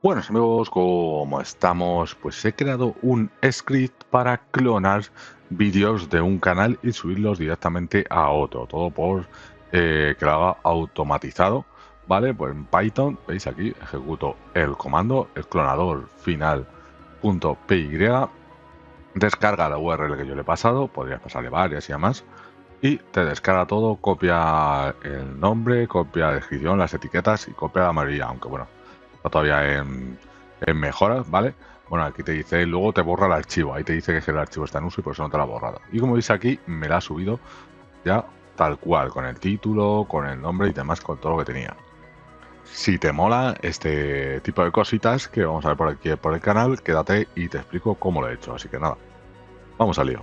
Buenos amigos, ¿cómo estamos? Pues he creado un script para clonar vídeos de un canal y subirlos directamente a otro, todo por que lo haga automatizado, ¿vale? Pues en Python, veis aquí, ejecuto el comando, el clonador final.py, descarga la URL que yo le he pasado, podrías pasarle varias y demás, y te descarga todo, copia el nombre, copia la descripción, las etiquetas y copia la mayoría, aunque bueno, está todavía en mejoras, ¿vale? Bueno, aquí te dice, luego te borra el archivo, ahí te dice que el archivo está en uso y por eso no te lo ha borrado. Y como veis aquí, me la ha subido ya tal cual, con el título, con el nombre y demás, con todo lo que tenía. Si te mola este tipo de cositas que vamos a ver por aquí por el canal, quédate y te explico cómo lo he hecho. Así que nada, vamos al lío.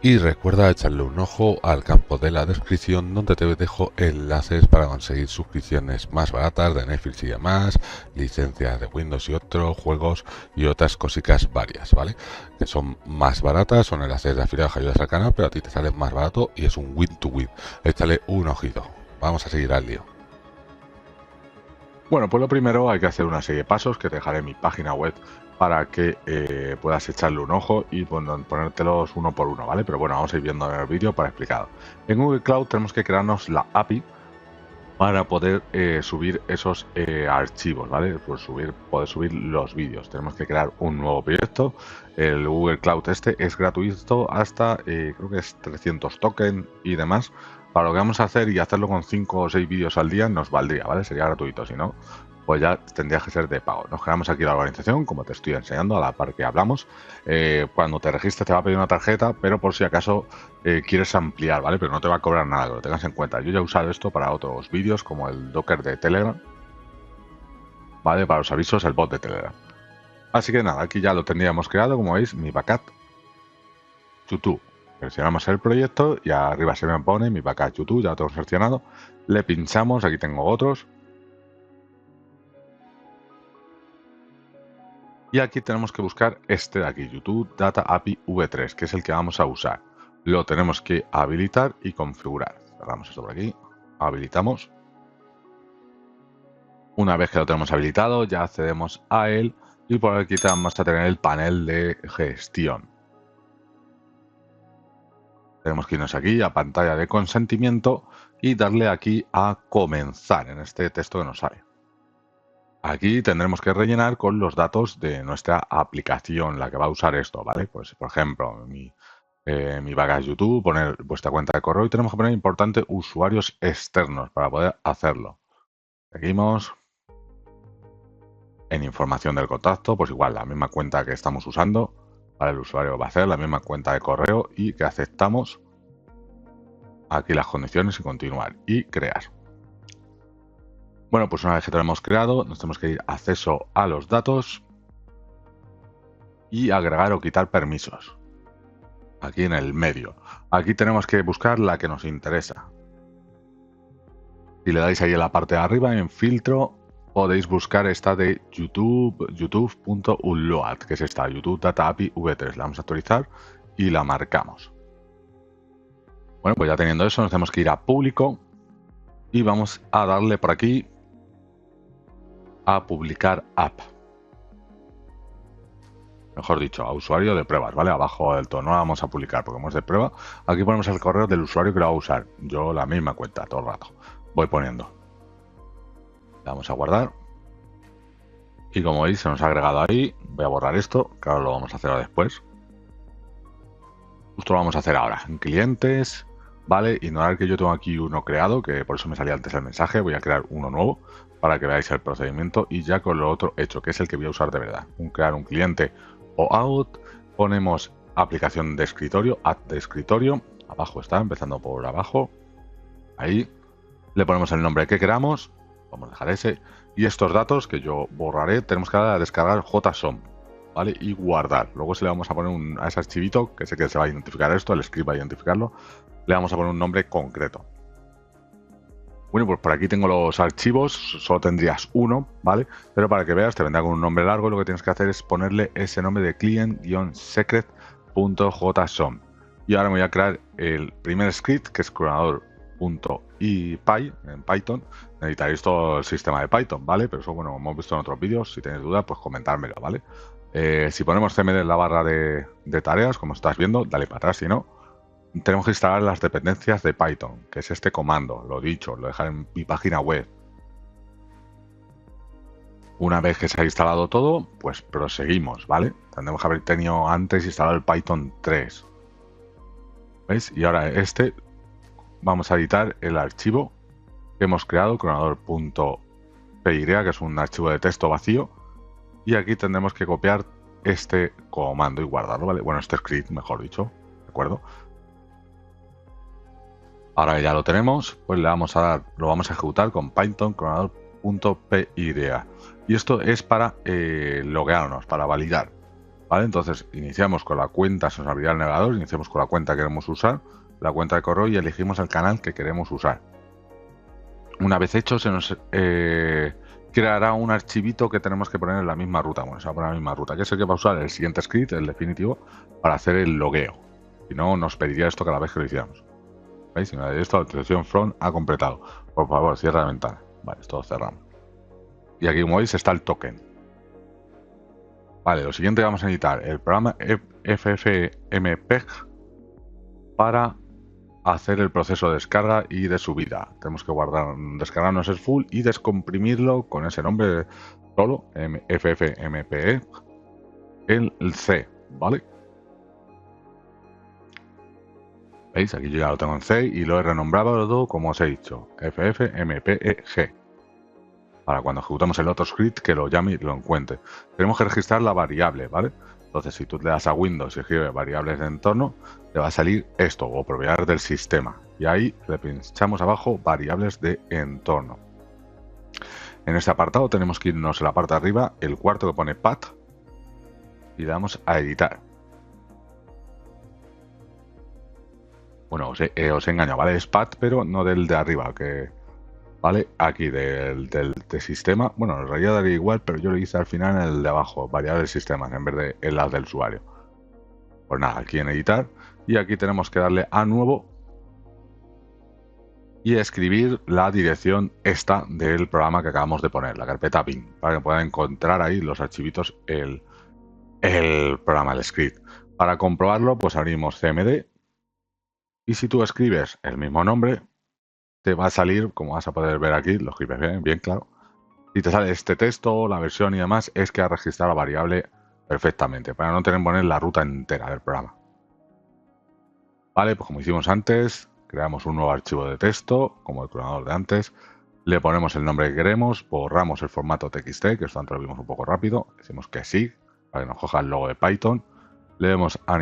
Y recuerda echarle un ojo al campo de la descripción donde te dejo enlaces para conseguir suscripciones más baratas de Netflix y demás, licencias de Windows y otros juegos y otras cositas varias, ¿vale? Que son más baratas, son enlaces de afiliados que ayudas al canal, pero a ti te sale más barato y es un win to win. Échale un ojito. Vamos a seguir al lío. Bueno, pues lo primero hay que hacer una serie de pasos que te dejaré en mi página web para que puedas echarle un ojo y ponértelos uno por uno, ¿vale? Pero bueno, vamos a ir viendo en el vídeo para explicar. En Google Cloud tenemos que crearnos la API para poder subir esos archivos, ¿vale? Pues poder subir los vídeos. Tenemos que crear un nuevo proyecto. El Google Cloud este es gratuito hasta, creo que es 300 tokens y demás. Para lo que vamos a hacer y hacerlo con 5 o 6 vídeos al día nos valdría, ¿vale? Sería gratuito, si no, pues ya tendría que ser de pago. Nos creamos aquí la organización, como te estoy enseñando, a la par que hablamos. Cuando te registres te va a pedir una tarjeta, pero por si acaso quieres ampliar, ¿vale? Pero no te va a cobrar nada, que lo tengas en cuenta. Yo ya he usado esto para otros vídeos, como el Docker de Telegram, ¿vale? Para los avisos, el bot de Telegram. Así que nada, aquí ya lo tendríamos creado, como veis, mi backup YouTube. Seleccionamos el proyecto y arriba se me pone mi backup YouTube, ya lo tengo seleccionado. Le pinchamos, aquí tengo otros. Y aquí tenemos que buscar este de aquí, YouTube Data API V3, que es el que vamos a usar. Lo tenemos que habilitar y configurar. Cerramos esto por aquí, habilitamos. Una vez que lo tenemos habilitado, ya accedemos a él y por aquí vamos a tener el panel de gestión. Tenemos que irnos aquí a pantalla de consentimiento y darle aquí a comenzar en este texto que nos sale. Aquí tendremos que rellenar con los datos de nuestra aplicación, la que va a usar esto, ¿vale? Pues, por ejemplo, mi backup YouTube, poner vuestra cuenta de correo y tenemos que poner importante usuarios externos para poder hacerlo. Seguimos. En información del contacto, pues igual, la misma cuenta que estamos usando, ¿vale? El usuario va a hacer la misma cuenta de correo y que aceptamos aquí las condiciones y continuar y crear. Bueno, pues una vez que tenemos creado, nos tenemos que ir a acceso a los datos y agregar o quitar permisos. Aquí en el medio. Aquí tenemos que buscar la que nos interesa. Si le dais ahí en la parte de arriba, en filtro, podéis buscar esta de youtube.upload, que es esta, YouTube Data API V3. La vamos a actualizar y la marcamos. Bueno, pues ya teniendo eso, nos tenemos que ir a público y vamos a darle por aquí a publicar app. Mejor dicho, a usuario de pruebas, ¿vale? Abajo del todo, no la vamos a publicar porque como es de prueba. Aquí ponemos el correo del usuario que lo va a usar. Yo la misma cuenta, todo el rato. Voy poniendo. Le vamos a guardar. Y como veis, se nos ha agregado ahí. Voy a borrar esto, que ahora lo vamos a hacer después. Justo lo vamos a hacer ahora. En clientes, ¿vale? Ignorar que yo tengo aquí uno creado, que por eso me salía antes el mensaje. Voy a crear uno nuevo para que veáis el procedimiento y ya con lo otro hecho, que es el que voy a usar de verdad. Crear un cliente o out. Ponemos aplicación de escritorio, add de escritorio. Abajo está, empezando por abajo. Ahí. Le ponemos el nombre que queramos. Vamos a dejar ese. Y estos datos que yo borraré, tenemos que dar a descargar JSON, ¿vale? Y guardar. Luego se le vamos a poner a ese archivito, que sé que se va a identificar esto, el script va a identificarlo. Le vamos a poner un nombre concreto. Bueno, pues por aquí tengo los archivos, solo tendrías uno, ¿vale? Pero para que veas, te vendrá con un nombre largo y lo que tienes que hacer es ponerle ese nombre de client-secret.json. Y ahora me voy a crear el primer script, que es clonador .ipy en Python, necesitaréis todo el sistema de Python, ¿vale? Pero eso, bueno, hemos visto en otros vídeos. Si tenéis dudas, pues comentármelo, ¿vale? Si ponemos cmd en la barra de tareas, como estás viendo, dale para atrás, si no, tenemos que instalar las dependencias de Python, que es este comando, lo dicho, lo dejaré en mi página web. Una vez que se ha instalado todo, pues proseguimos, ¿vale? Tendremos que haber tenido antes instalado el Python 3. ¿Veis? Y ahora vamos a editar el archivo que hemos creado, cronador.py, que es un archivo de texto vacío. Y aquí tendremos que copiar este comando y guardarlo, ¿vale? Bueno, este script, mejor dicho, ¿de acuerdo? Ahora que ya lo tenemos, pues lo vamos a ejecutar con Python cronador.py. Y esto es para loguearnos, para validar, ¿vale? Entonces iniciamos con la cuenta, se nos abrirá el navegador, iniciamos con la cuenta que queremos usar, la cuenta de correo, y elegimos el canal que queremos usar. Una vez hecho, se nos creará un archivito que tenemos que poner en la misma ruta. Bueno, se va a poner en la misma ruta, que es el que va a usar el siguiente script, el definitivo, para hacer el logueo. Si no, nos pediría esto cada vez que lo hiciéramos. ¿Veis? Si no hay esto, la autorización front ha completado. Por favor, cierra la ventana. Vale, esto lo cerramos. Y aquí, como veis, está el token. Vale, lo siguiente que vamos a necesitar, el programa FFmpeg para hacer el proceso de descarga y de subida. Tenemos que descargarnos el full y descomprimirlo con ese nombre solo, FFmpeg, el C, ¿vale? ¿Veis? Aquí yo ya lo tengo en C y lo he renombrado como os he dicho, FFmpeg. Para cuando ejecutemos el otro script, que lo llame y lo encuentre. Tenemos que registrar la variable, ¿vale? Entonces, si tú le das a Windows y escribes variables de entorno, te va a salir esto, o propiedades del sistema. Y ahí le pinchamos abajo variables de entorno. En este apartado tenemos que irnos a la parte de arriba, el cuarto que pone path, y le damos a editar. Bueno, os he engañado, ¿vale? Es path, pero no del de arriba, que... ¿Vale? Aquí del sistema, bueno, en realidad daría igual, pero yo lo hice al final en el de abajo, variables de sistemas, en vez de en las del usuario. Pues nada, aquí en editar, y aquí tenemos que darle a nuevo y escribir la dirección esta del programa que acabamos de poner, la carpeta bin, para que pueda encontrar ahí los archivitos el programa, el script. Para comprobarlo, pues abrimos cmd, y si tú escribes el mismo nombre, te va a salir, como vas a poder ver aquí, lo escribes bien claro. Si te sale este texto, la versión y demás, es que ha registrado la variable perfectamente, para no tener que poner la ruta entera del programa. Vale, pues como hicimos antes, creamos un nuevo archivo de texto, como el cronador de antes, le ponemos el nombre que queremos, borramos el formato TXT, que esto antes lo vimos un poco rápido, decimos que sí, para que nos coja el logo de Python, le damos a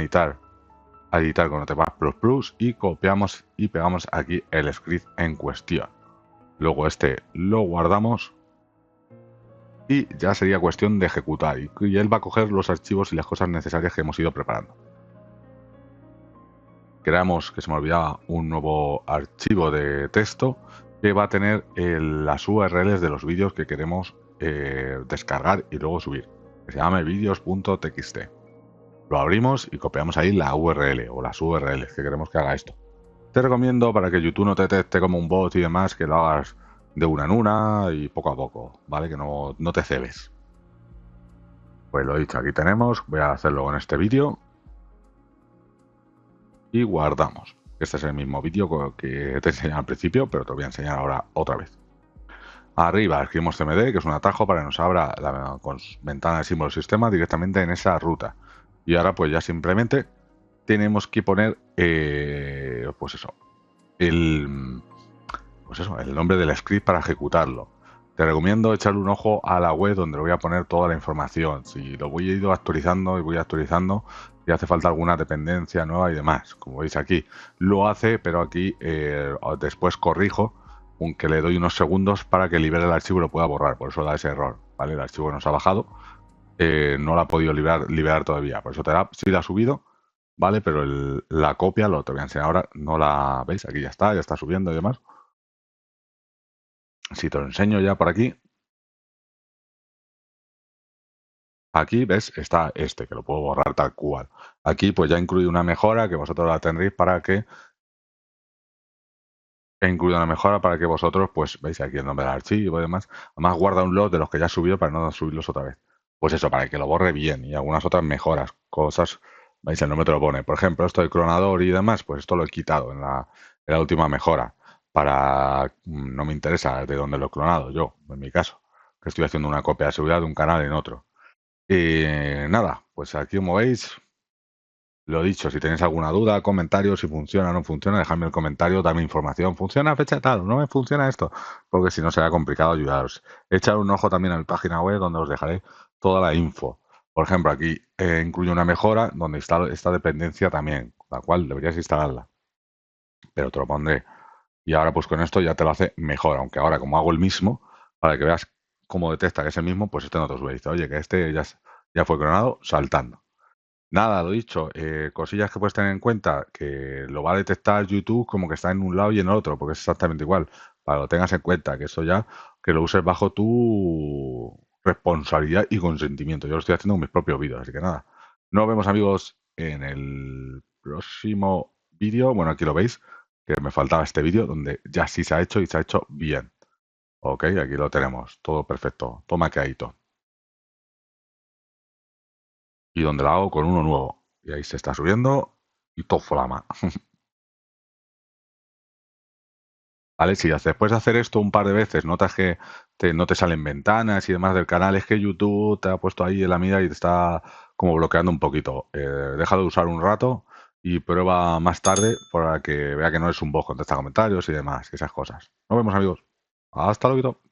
editar con Notepad++ y copiamos y pegamos aquí el script en cuestión. Luego este lo guardamos y ya sería cuestión de ejecutar, y él va a coger los archivos y las cosas necesarias que hemos ido preparando. Creamos, que se me olvidaba, un nuevo archivo de texto que va a tener las URLs de los vídeos que queremos descargar y luego subir, que se llama vídeos.txt. Lo abrimos y copiamos ahí la URL o las URLs que queremos que haga esto. Te recomiendo, para que YouTube no te detecte como un bot y demás, que lo hagas de una en una y poco a poco, ¿vale? Que no te cebes. Pues lo dicho, aquí tenemos, voy a hacerlo con este vídeo y guardamos. Este es el mismo vídeo que te enseñé al principio, pero te lo voy a enseñar ahora otra vez. Arriba escribimos cmd, que es un atajo para que nos abra la ventana de símbolo sistema directamente en esa ruta. Y ahora pues ya simplemente tenemos que poner, pues eso, el nombre del script para ejecutarlo. Te recomiendo echarle un ojo a la web, donde voy a poner toda la información. Si lo voy a ir actualizando y voy actualizando, si hace falta alguna dependencia nueva y demás. Como veis aquí, lo hace, pero aquí después corrijo, aunque le doy unos segundos para que libere el archivo y lo pueda borrar. Por eso da ese error, ¿vale? El archivo nos ha bajado, no lo ha podido liberar todavía. Por eso sí la ha subido, ¿vale? Pero la copia, te voy a enseñar ahora, no la veis. Aquí ya está subiendo y demás. Si te lo enseño ya por aquí, ves, está que lo puedo borrar tal cual. Aquí pues ya incluye una mejora que vosotros la tendréis para que he incluido una mejora para que vosotros, pues, veis aquí el nombre del archivo y demás. Además, guarda un lot de los que ya he subido para no subirlos otra vez. Pues eso, para que lo borre bien y algunas otras mejoras, cosas, veis, el nombre te lo pone. Por ejemplo, esto de clonador y demás, pues esto lo he quitado en la última mejora. No me interesa de dónde lo he clonado, yo, en mi caso, que estoy haciendo una copia de seguridad de un canal en otro. Y nada, pues aquí como veis, lo dicho, si tenéis alguna duda, comentario, si funciona o no funciona, dejadme el comentario, dame información, ¿funciona a fecha tal? ¿No me funciona esto? Porque si no será complicado ayudaros. Echar un ojo también a mi página web donde os dejaré toda la info. Por ejemplo, aquí incluyo una mejora donde instalo esta dependencia también, la cual deberías instalarla. Pero te lo pondré. Y ahora pues con esto ya te lo hace mejor, aunque ahora como hago el mismo, para que veas cómo detecta que es el mismo, pues este no te sube. Dice, oye, que este ya fue clonado saltando. Nada, lo dicho, cosillas que puedes tener en cuenta, que lo va a detectar YouTube como que está en un lado y en el otro, porque es exactamente igual, para que lo tengas en cuenta, que eso ya, que lo uses bajo tu responsabilidad y consentimiento. Yo lo estoy haciendo con mis propios vídeos, así que nada. Nos vemos amigos en el próximo vídeo, bueno, aquí lo veis, que me faltaba este vídeo, donde ya sí se ha hecho y se ha hecho bien. Ok, aquí lo tenemos, todo perfecto, todo maqueadito. Y donde lo hago con uno nuevo. Y ahí se está subiendo y todo flama. ¿Vale? Si después de hacer esto un par de veces notas que no te salen ventanas y demás del canal, es que YouTube te ha puesto ahí en la mira y te está como bloqueando un poquito. Deja de usar un rato y prueba más tarde para que vea que no es un bot, contesta comentarios y demás, y esas cosas. Nos vemos amigos. Hasta luego.